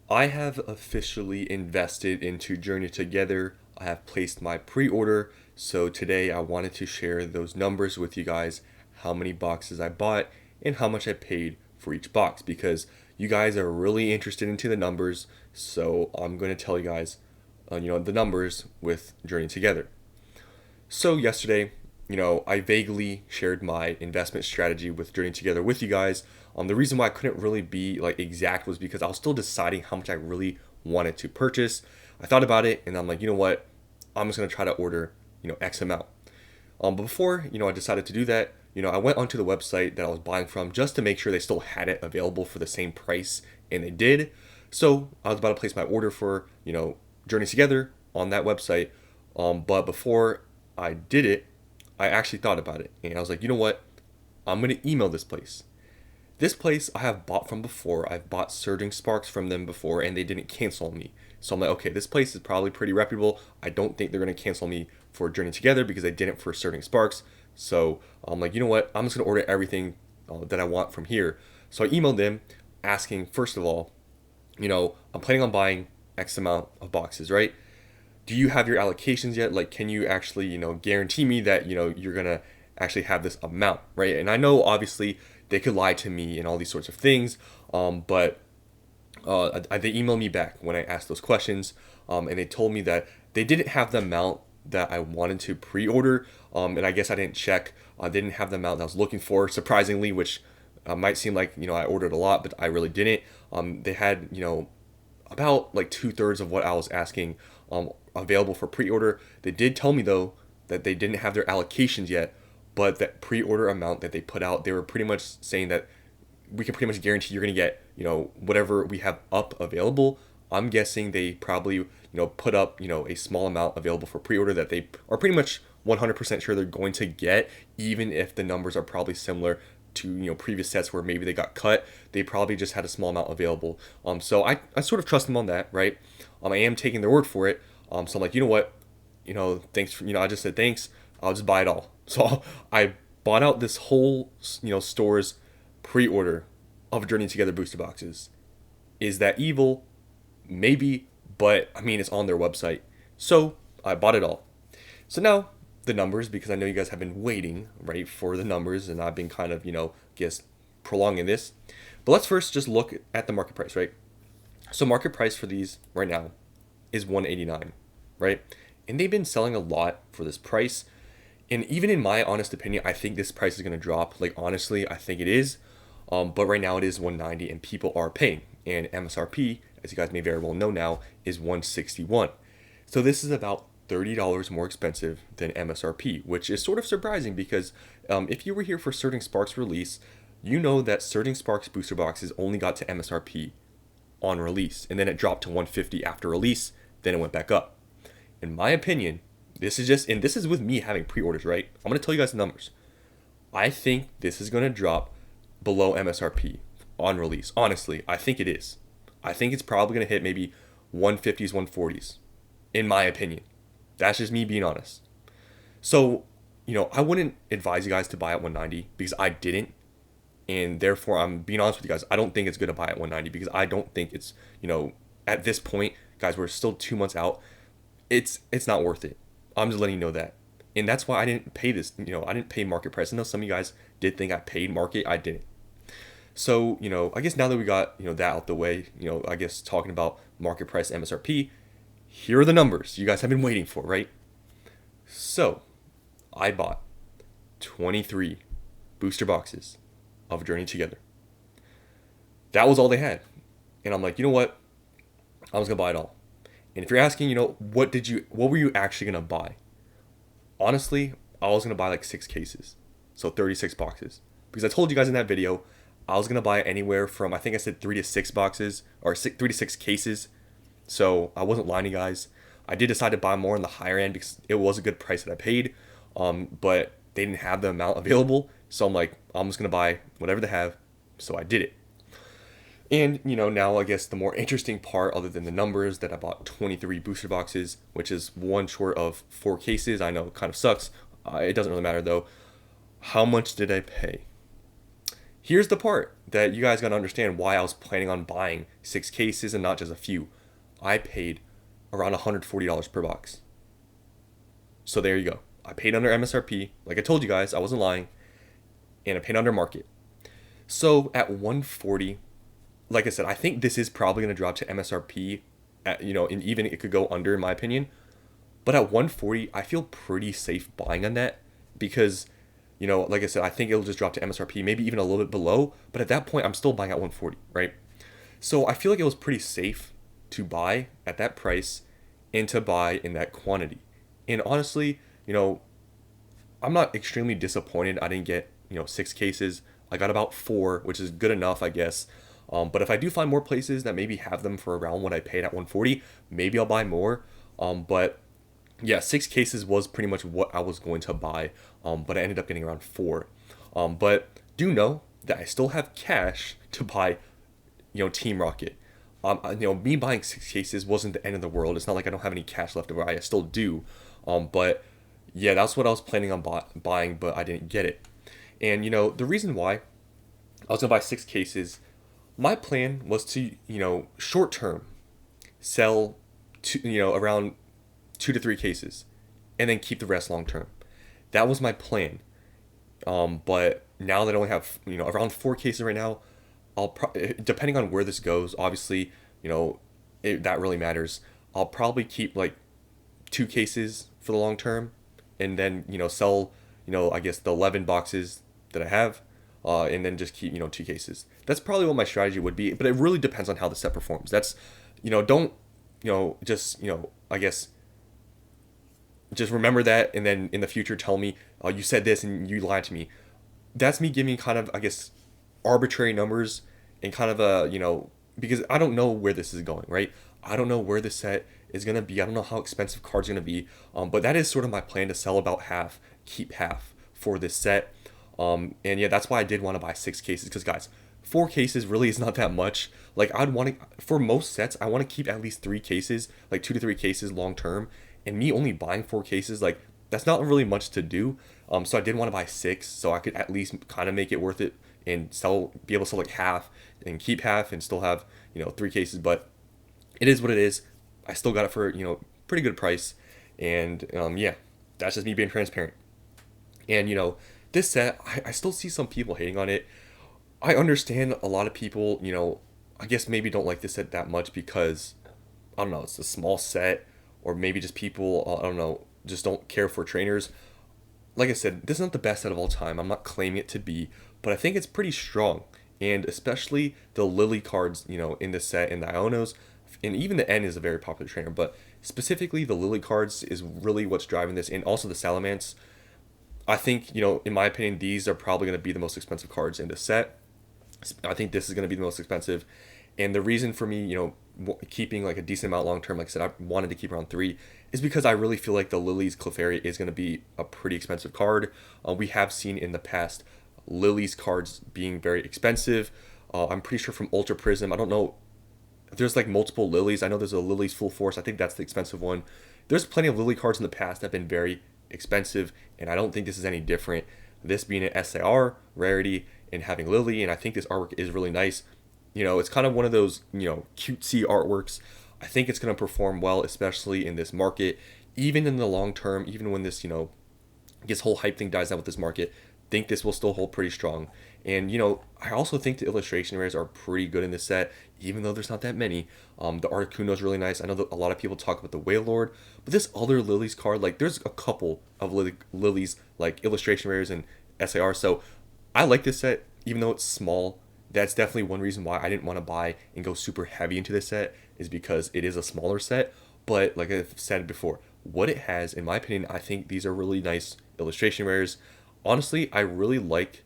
I have officially invested into Journey Together. I have placed my pre-order. So today I wanted to share those numbers with you guys, how many boxes I bought and how much I paid for each box because you guys are really interested into the numbers. So I'm going to tell you guys, the numbers with Journey Together. So yesterday, I vaguely shared my investment strategy with Journey Together with you guys. The reason why I couldn't really be like exact was because I was still deciding how much I really wanted to purchase. I thought about it and I'm like, you know what? I'm just gonna try to order, X amount. But before, I decided to do that, I went onto the website that I was buying from just to make sure they still had it available for the same price, and they did. So I was about to place my order for, Journeys Together on that website. But before I did it, I actually thought about it, and I was like, you know what? I'm gonna email this place. This place I have bought from before. I've bought Surging Sparks from them before, and they didn't cancel me. So I'm like, okay, this place is probably pretty reputable. I don't think they're gonna cancel me for Journey Together because they didn't for Surging Sparks. So I'm like, you know what? I'm just gonna order everything that I want from here. So I emailed them asking, first of all, I'm planning on buying X amount of boxes, right? Do you have your allocations yet? Like, can you actually, guarantee me that, you're going to actually have this amount, right? And I know obviously they could lie to me and all these sorts of things, but they emailed me back when I asked those questions, and they told me that they didn't have the amount that I wanted to pre-order, and I guess I didn't check. I didn't have the amount that I was looking for, surprisingly, which might seem like, I ordered a lot, but I really didn't. They had, about like 2/3 of what I was asking available for pre-order. They did tell me though that they didn't have their allocations yet, but that pre-order amount that they put out, they were pretty much saying that we can pretty much guarantee you're gonna get whatever we have up available. I'm guessing they probably put up a small amount available for pre-order that they are pretty much 100% sure they're going to get, even if the numbers are probably similar to previous sets where maybe they got cut. They probably just had a small amount available. So I sort of trust them on that, right? I am taking their word for it. So I'm like, you know what, thanks for, I just said thanks. I'll just buy it all. So I bought out this whole store's pre-order of Journey Together booster boxes. Is that evil? Maybe, but I mean it's on their website. So I bought it all. So now the numbers, because I know you guys have been waiting, right, for the numbers, and I've been kind of, guess prolonging this. But let's first just look at the market price, right? So market price for these right now is 189, right? And they've been selling a lot for this price. And even in my honest opinion, I think this price is going to drop. Like honestly, I think it is. But right now it is 190 and people are paying. And MSRP, as you guys may very well know now, is 161. So this is about $30 more expensive than MSRP, which is sort of surprising because if you were here for Surging Sparks release, you know that Surging Sparks booster boxes only got to MSRP on release, and then it dropped to 150 after release, then it went back up. In my opinion, this is with me having pre-orders, right? I'm going to tell you guys the numbers. I think this is going to drop below MSRP on release. Honestly, I think it is. I think it's probably going to hit maybe 150s, 140s, in my opinion. That's just me being honest. So, I wouldn't advise you guys to buy at 190 because I didn't. And therefore, I'm being honest with you guys. I don't think it's good to buy at 190 because I don't think it's, at this point, guys, we're still 2 months out. It's not worth it. I'm just letting you know that. And that's why I didn't pay this. I didn't pay market price. I know some of you guys did think I paid market. I didn't. So, I guess now that we got, that out the way, I guess talking about market price MSRP, here are the numbers you guys have been waiting for, right? So, I bought 23 booster boxes of Journey Together. That was all they had. And I'm like, you know what? I was going to buy it all. And if you're asking, what were you actually going to buy? Honestly, I was going to buy like 6 cases. So 36 boxes. Because I told you guys in that video, I was going to buy anywhere from, I think I said 3 to 6 boxes, or 3 to 6 cases. So I wasn't lying to you guys. I did decide to buy more on the higher end because it was a good price that I paid. But they didn't have the amount available. So I'm like, I'm just going to buy whatever they have. So I did it. And, now I guess the more interesting part, other than the numbers, that I bought 23 booster boxes, which is one short of 4 cases. I know it kind of sucks. It doesn't really matter though. How much did I pay? here's the part that you guys gotta understand why I was planning on buying 6 cases and not just a few. I paid around $140 per box. So there you go. I paid under MSRP. Like I told you guys, I wasn't lying. And I paid under market. So at 140, like I said, I think this is probably going to drop to MSRP at, and even it could go under in my opinion. But at 140, I feel pretty safe buying on that because, like I said, I think it'll just drop to MSRP, maybe even a little bit below. But at that point, I'm still buying at 140, right? So I feel like it was pretty safe to buy at that price and to buy in that quantity. And honestly, I'm not extremely disappointed I didn't get, 6 cases. I got about 4, which is good enough, I guess. But if I do find more places that maybe have them for around what I paid at 140, maybe I'll buy more. But yeah, 6 cases was pretty much what I was going to buy. But I ended up getting around 4. But do know that I still have cash to buy, Team Rocket. Me buying 6 cases wasn't the end of the world. It's not like I don't have any cash left over. I still do. But yeah, that's what I was planning on buying, but I didn't get it. And the reason why I was gonna buy 6 cases, my plan was to short term sell around 2 to 3 cases, and then keep the rest long term. That was my plan. But now that I only have around 4 cases right now, depending on where this goes, obviously that really matters. I'll probably keep like 2 cases for the long term, and then sell I guess the 11 boxes that I have, and then just keep 2 cases. That's probably what my strategy would be, but it really depends on how the set performs. That's don't just I guess just remember that, and then in the future tell me, oh, you said this and you lied to me. That's me giving kind of, I guess, arbitrary numbers, and kind of because I don't know where this is going, right? I don't know where the set is going to be. I don't know how expensive cards are going to be. But that is sort of my plan, to sell about half, keep half for this set. And yeah, that's why I did want to buy 6 cases, because guys, 4 cases really is not that much. Like I'd want to, for most sets, I want to keep at least 3 cases, like 2 to 3 cases long term. And me only buying 4 cases, like that's not really much to do. So I did want to buy 6, so I could at least kind of make it worth it and be able to sell like half and keep half and still have 3 cases. But it is what it is. I still got it for pretty good price, and yeah, that's just me being transparent. And this set, I still see some people hating on it. I understand a lot of people, I guess maybe don't like this set that much because, I don't know, it's a small set, or maybe just people, I don't know, just don't care for trainers. Like I said, this is not the best set of all time. I'm not claiming it to be, but I think it's pretty strong. And especially the Lily cards, in this set, and the Ionos, and even the N is a very popular trainer, but specifically the Lily cards is really what's driving this, and also the Salamence. I think, in my opinion, these are probably going to be the most expensive cards in the set. I think this is going to be the most expensive. And the reason for me, keeping like a decent amount long term, like I said, I wanted to keep around 3, is because I really feel like the Lily's Clefairy is going to be a pretty expensive card. We have seen in the past Lily's cards being very expensive. I'm pretty sure from Ultra Prism, I don't know, there's like multiple Lilies. I know there's a Lily's Full Force. I think that's the expensive one. There's plenty of Lily cards in the past that have been very expensive, and I don't think this is any different. This being an SAR rarity and having Lily, and I think this artwork is really nice. It's kind of one of those, cutesy artworks. I think it's going to perform well, especially in this market, even in the long term, even when this, this whole hype thing dies down with this market. Think this will still hold pretty strong. And I also think the illustration rares are pretty good in this set, even though there's not that many. The Articuno is really nice. I know that a lot of people talk about the Wailord, but this other Lily's card, like there's a couple of Lily's like illustration rares and SAR. So I like this set, even though it's small. That's definitely one reason why I didn't want to buy and go super heavy into this set, is because it is a smaller set. But like I've said before, what it has, in my opinion, I think these are really nice illustration rares. Honestly, I really like,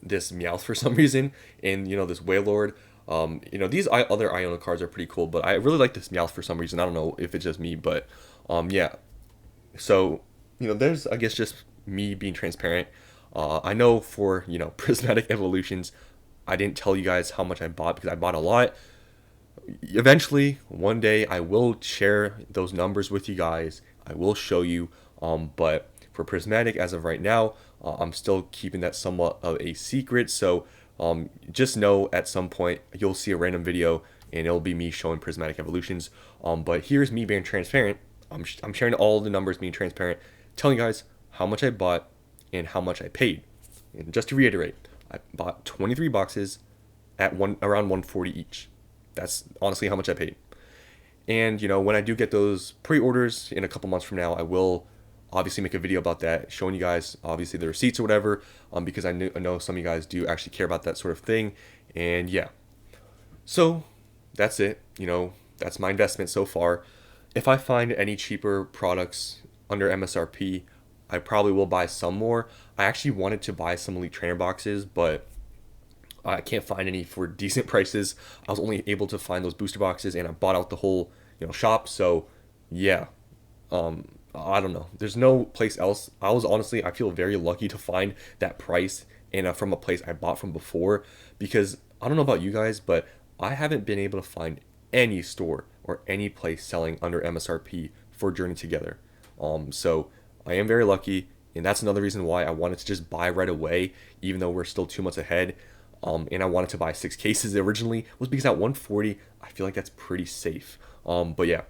this Meowth for some reason, and, this Wailord. These other Iono cards are pretty cool, but I really like this Meowth for some reason. I don't know if it's just me, but, yeah. So, there's, I guess, just me being transparent. I know for, Prismatic Evolutions, I didn't tell you guys how much I bought, because I bought a lot. Eventually, one day, I will share those numbers with you guys. I will show you, but for Prismatic as of right now. I'm still keeping that somewhat of a secret, so just know at some point you'll see a random video and it'll be me showing Prismatic Evolutions. But here's me being transparent. I'm sharing all the numbers, being transparent, telling you guys how much I bought and how much I paid. And just to reiterate, I bought 23 boxes at around 140 each. That's honestly how much I paid. And when I do get those pre-orders in a couple months from now, I will obviously make a video about that, showing you guys obviously the receipts or whatever, because I know some of you guys do actually care about that sort of thing. And yeah, so that's it. That's my investment so far. If I find any cheaper products under MSRP, I probably will buy some more. I actually wanted to buy some Elite Trainer boxes, but I can't find any for decent prices. I was only able to find those booster boxes, and I bought out the whole shop. So yeah, I don't know. There's no place else. I feel very lucky to find that price and from a place I bought from before, because I don't know about you guys, but I haven't been able to find any store or any place selling under MSRP for Journey Together. So I am very lucky, and that's another reason why I wanted to just buy right away, even though we're still 2 months ahead. And I wanted to buy 6 cases originally, was because at 140, I feel like that's pretty safe. But yeah,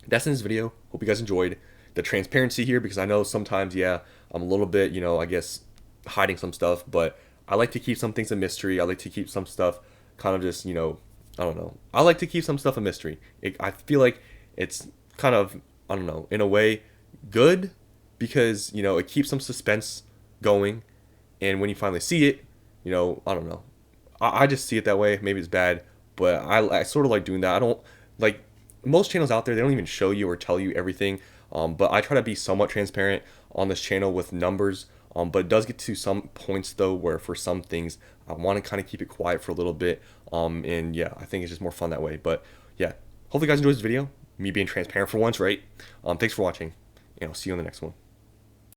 that's in this video. Hope you guys enjoyed the transparency here, because I know sometimes, yeah, I'm a little bit, I guess, hiding some stuff, but I like to keep some things a mystery. I like to keep some stuff kind of just, I don't know. I like to keep some stuff a mystery. I feel like it's kind of, I don't know, in a way good, because, it keeps some suspense going. And when you finally see it, I don't know. I just see it that way. Maybe it's bad, but I sort of like doing that. I don't like most channels out there. They don't even show you or tell you everything. But I try to be somewhat transparent on this channel with numbers. But it does get to some points though where for some things I want to kind of keep it quiet for a little bit. And yeah, I think it's just more fun that way. But yeah, hopefully you guys enjoyed this video. Me being transparent for once, right? Thanks for watching, and I'll see you on the next one.